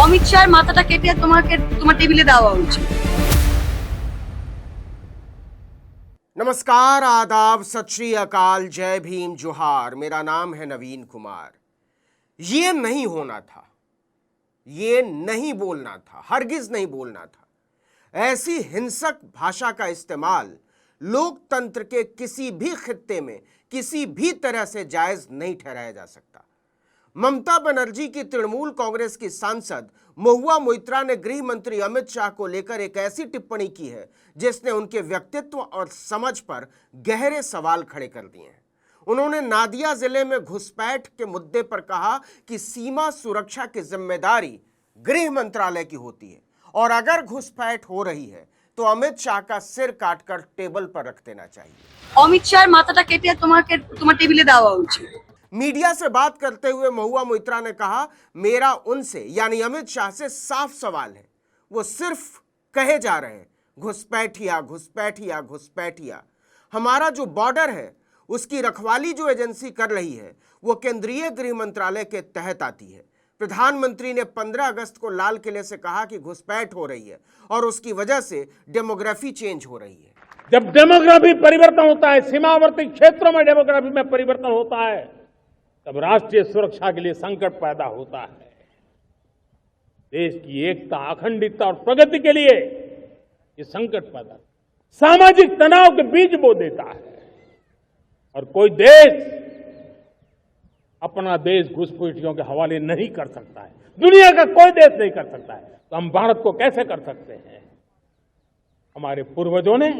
অমিত শাহের মাথাটা কেটে তোমার টেবিলে দেওয়া উচিত। नमस्कार, आदाब, सत श्री अकाल, जय भीम, जोहार। मेरा नाम है नवीन कुमार। ये नहीं होना था, ये नहीं बोलना था, हरगिज नहीं बोलना था। ऐसी हिंसक भाषा का इस्तेमाल लोकतंत्र के किसी भी खित्ते में किसी भी तरह से जायज नहीं ठहराया जा सकता। ममता बनर्जी की तृणमूल कांग्रेस की सांसद महुआ मोइत्रा ने गृह मंत्री अमित शाह को लेकर एक ऐसी टिप्पणी की है जिसने उनके व्यक्तित्व और समझ पर गहरे सवाल खड़े कर दिए हैं। उन्होंने नादिया जिले में घुसपैठ के मुद्दे पर कहा कि सीमा सुरक्षा की जिम्मेदारी गृह मंत्रालय की होती है और अगर घुसपैठ हो रही है तो अमित शाह का सिर काटकर टेबल पर रख देना चाहिए। অমিত শাহের মাথাটা কেটে তোমার টেবিলে দেওয়া উচিত। मीडिया से बात करते हुए महुआ मोइत्रा ने कहा, मेरा उनसे यानी अमित शाह से साफ सवाल है, वो सिर्फ कहे जा रहे हैं घुसपैठिया घुसपैठिया घुसपैठिया। हमारा जो बॉर्डर है उसकी रखवाली जो एजेंसी कर रही है वो केंद्रीय गृह मंत्रालय के तहत आती है। प्रधानमंत्री ने 15 अगस्त को लाल किले से कहा कि घुसपैठ हो रही है और उसकी वजह से डेमोग्राफी चेंज हो रही है। जब डेमोग्राफी परिवर्तन होता है, सीमावर्ती क्षेत्रों में डेमोग्राफी में परिवर्तन होता है, तब राष्ट्रीय सुरक्षा के लिए संकट पैदा होता है। देश की एकता, अखंडता और प्रगति के लिए ये संकट पैदा, सामाजिक तनाव के बीज बो देता है। और कोई देश अपना देश घुसपैठियों के हवाले नहीं कर सकता है, दुनिया का कोई देश नहीं कर सकता है, तो हम भारत को कैसे कर सकते हैं? हमारे पूर्वजों ने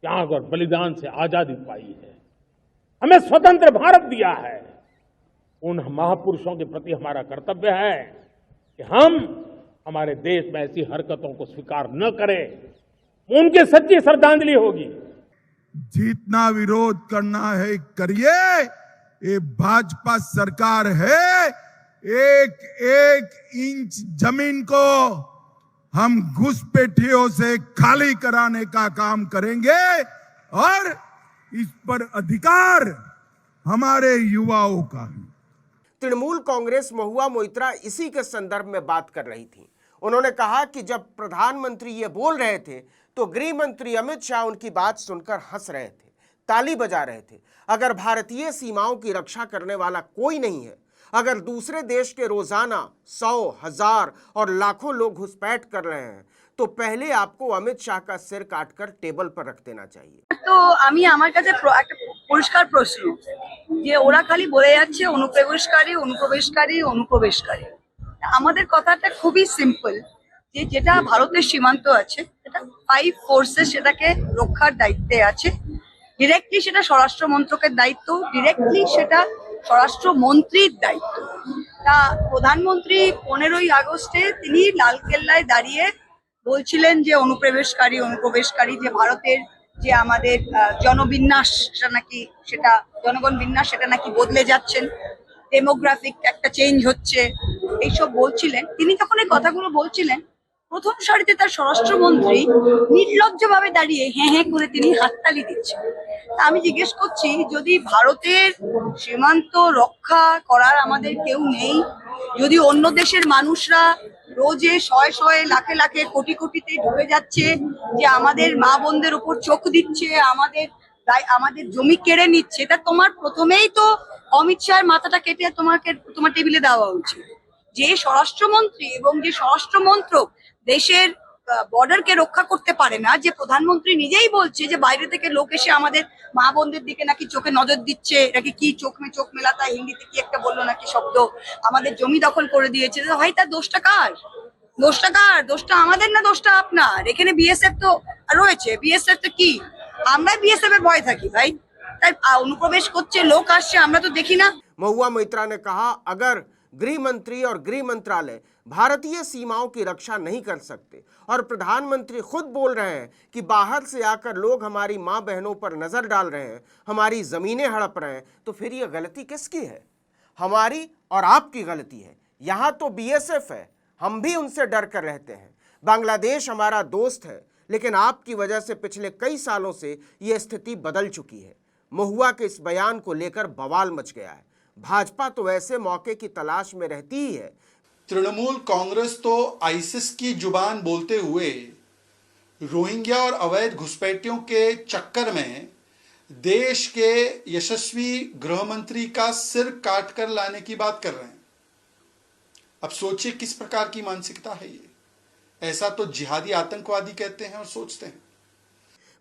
त्याग और बलिदान से आजादी पाई है, हमें स्वतंत्र भारत दिया है। उन महापुरुषों के प्रति हमारा कर्तव्य है कि हम हमारे देश में ऐसी हरकतों को स्वीकार न करें। उनकी सच्ची श्रद्धांजलि होगी। जितना विरोध करना है करिए, ये भाजपा सरकार है। एक एक इंच जमीन को हम घुसपैठियों से खाली कराने का काम करेंगे और इस पर अधिकार हमारे युवाओं का है। तृणमूल कांग्रेस महुआ मोइत्रा इसी के संदर्भ में बात कर रही थी। उन्होंने कहा कि जब प्रधानमंत्री ये बोल रहे थे तो गृह मंत्री अमित शाह उनकी बात सुनकर हंस रहे थे, ताली बजा रहे थे। अगर भारतीय सीमाओं की रक्षा करने वाला कोई नहीं है, अगर दूसरे देश के रोजाना 100, 1000 और लाखों लोग घुसपैठ कर रहे हैं तो पहले आपको अमित शाह का सिर काटकर टेबल पर रख देना चाहिए। তো আমি আমার কাছে একটা পরিষ্কার প্রশ্ন যে ওরা খালি বলে যাচ্ছে অনুপ্রবেশকারী অনুপ্রবেশকারী অনুপ্রবেশকারী। আমাদের কথাটা খুবই সিম্পল যে যেটা ভারতের সীমান্ত আছে এটা 5 ফোর্সেস সেটাকে রক্ষার দায়িত্বে আছে। ডিরেক্টলি সেটা স্বরাষ্ট্র মন্ত্রকের দায়িত্ব, ডিরেক্টলি সেটা স্বরাষ্ট্রমন্ত্রীর দায়িত্ব। তা প্রধানমন্ত্রী 15ই আগস্টে তিনি লালকেল্লায় দাঁড়িয়ে বলছিলেন যে অনুপ্রবেশকারী অনুপ্রবেশকারী, যে ভারতের যে আমাদের জনবিন্যাস সেটা জনগণ বিন্যাস সেটা নাকি বদলে যাচ্ছেন, ডেমোগ্রাফিক একটা চেঞ্জ হচ্ছে, এইসব বলছিলেন। তিনি যখন এই কথাগুলো বলছিলেন প্রথম সারিতে তার স্বরাষ্ট্রমন্ত্রী নির্লজ্জভাবে দাঁড়িয়ে হ্যাঁ হ্যাঁ করে তিনি হাততালি দিচ্ছেন। আমি জিজ্ঞেস করছি, যদি ভারতের সীমান্ত রক্ষা করার আমাদের কেউ নেই, যদি অন্য দেশের মানুষরা রোজে শয়ে শয়ে লাখে লাখে কোটি কোটিতে ঢুকে যাচ্ছে, যে আমাদের মা বোনদের উপর চোখ দিচ্ছে, আমাদের জমি কেড়ে নিচ্ছে, তা তোমার প্রথমেই তো অমিত শাহের মাথাটা কেটে তোমার টেবিলে দেওয়া উচিত। যে স্বরাষ্ট্রমন্ত্রী এবং যে স্বরাষ্ট্র মন্ত্রক দেশের বর্ডারকে রক্ষা করতে পারে না, যে প্রধানমন্ত্রী নিজেই বলছে যে বাইরে থেকে লোক এসে আমাদের মা বোনদের দিকে নাকি চোখে নজর দিচ্ছে, নাকি কি চোখ মেলাতা হিন্দিতে কি একটা বললো নাকি শব্দ, আমাদের জমি দখল করে দিয়েছে। ভাই তার দোষটা কার? দোষটা আমাদের না দোষটা আপনার? এখানে বিএসএফ তো রয়েছে, বিএসএফ তো কি আমরা বিএসএফ এর ভয় থাকি ভাই? তাই অনুপ্রবেশ করছে, লোক আসছে, আমরা তো দেখি না। महुआ मोइत्रा ने कहा, अगर गृह मंत्री और गृह मंत्रालय भारतीय सीमाओं की रक्षा नहीं कर सकते और प्रधानमंत्री खुद बोल रहे हैं कि बाहर से आकर लोग हमारी मां बहनों पर नजर डाल रहे हैं, हमारी जमीनें हड़प रहे हैं, तो फिर ये गलती किसकी है? हमारी और आपकी गलती है। यहाँ तो बीएसएफ है, हम भी उनसे डर कर रहते हैं। बांग्लादेश हमारा दोस्त है, लेकिन आपकी वजह से पिछले कई सालों से ये स्थिति बदल चुकी है। महुआ के इस बयान को लेकर बवाल मच गया है। भाजपा तो ऐसे मौके की तलाश में रहती ही है। तृणमूल कांग्रेस तो आईसिस की जुबान बोलते हुए रोहिंग्या और अवैध घुसपैठियों के चक्कर में देश के यशस्वी गृह मंत्री का सिर काटकर लाने की बात कर रहे हैं। अब सोचिए किस प्रकार की मानसिकता है ये। ऐसा तो जिहादी आतंकवादी कहते हैं और सोचते हैं।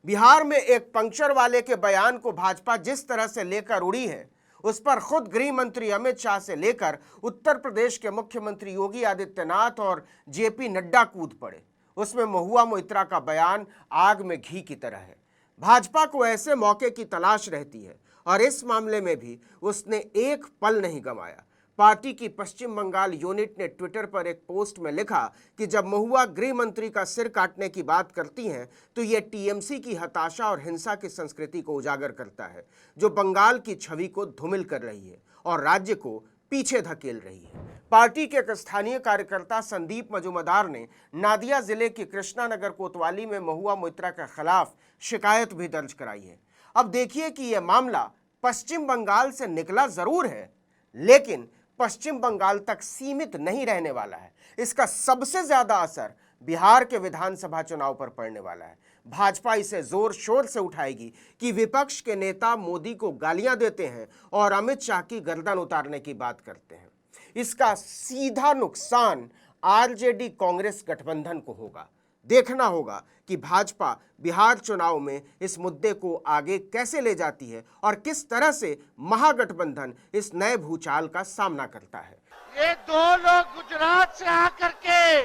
बिहार में एक पंक्चर वाले के बयान को भाजपा जिस तरह से लेकर उड़ी है, उस पर खुद गृह मंत्री अमित शाह से लेकर उत्तर प्रदेश के मुख्यमंत्री योगी आदित्यनाथ और जेपी नड्डा कूद पड़े। उसमें महुआ मोइत्रा का बयान आग में घी की तरह है। भाजपा को ऐसे मौके की तलाश रहती है और इस मामले में भी उसने एक पल नहीं गंवाया। पार्टी की पश्चिम बंगाल यूनिट ने ट्विटर पर एक पोस्ट में लिखा कि जब महुआ गृह मंत्री का सिर काटने की बात करती हैं तो यह टीएमसी की हताशा और हिंसा की संस्कृति को उजागर करता है, जो बंगाल की छवि को धूमिल कर रही है और राज्य को पीछे धकेल रही है। पार्टी के एक स्थानीय कार्यकर्ता संदीप मजूमदार ने नादिया जिले की कृष्णानगर कोतवाली में महुआ मोइत्रा के खिलाफ शिकायत भी दर्ज कराई है। अब देखिए कि यह मामला पश्चिम बंगाल से निकला जरूर है, लेकिन पश्चिम बंगाल तक सीमित नहीं रहने वाला है। इसका सबसे ज्यादा असर बिहार के विधानसभा चुनाव पर पड़ने वाला है। भाजपा इसे जोर शोर से उठाएगी कि विपक्ष के नेता मोदी को गालियां देते हैं और अमित शाह की गर्दन उतारने की बात करते हैं। इसका सीधा नुकसान आरजेडी कांग्रेस गठबंधन को होगा। देखना होगा कि भाजपा बिहार चुनाव में इस मुद्दे को आगे कैसे ले जाती है और किस तरह से महागठबंधन इस नए भूचाल का सामना करता है। ये दो लोग गुजरात से आकर के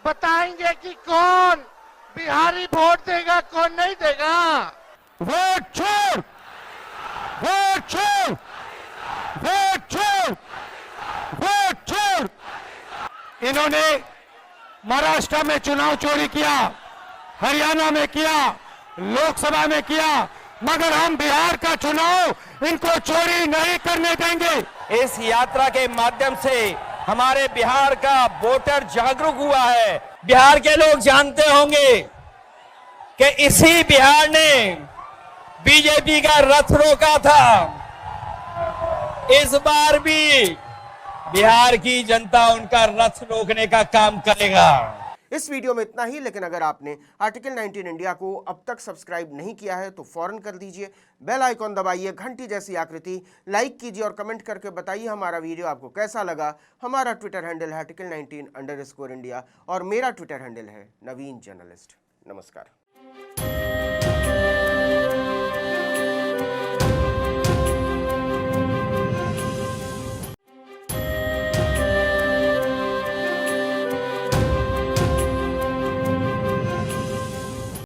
बताएंगे कि कौन बिहारी वोट देगा, कौन नहीं देगा। वोट छोड़, वोट छोड़, वोट छोड़, वोट छोड़। इन्होंने महाराष्ट्र में चुनाव चोरी किया, हरियाणा में किया, लोकसभा में किया, मगर हम बिहार का चुनाव इनको चोरी नहीं करने देंगे। इस यात्रा के माध्यम से हमारे बिहार का वोटर जागरूक हुआ है। बिहार के लोग जानते होंगे कि इसी बिहार ने बीजेपी का रथ रोका था। इस बार भी बिहार की जनता उनका रथ रोकने का काम करेगा। इस वीडियो में इतना ही, लेकिन अगर आपने आर्टिकल 19 इंडिया को अब तक सब्सक्राइब नहीं किया है तो फौरन कर दीजिए। बेल आइकॉन दबाइए, घंटी जैसी आकृति, लाइक कीजिए और कमेंट करके बताइए हमारा वीडियो आपको कैसा लगा। हमारा ट्विटर हैंडल है article19_India और मेरा ट्विटर हैंडल है नवीन जर्नलिस्ट। नमस्कार।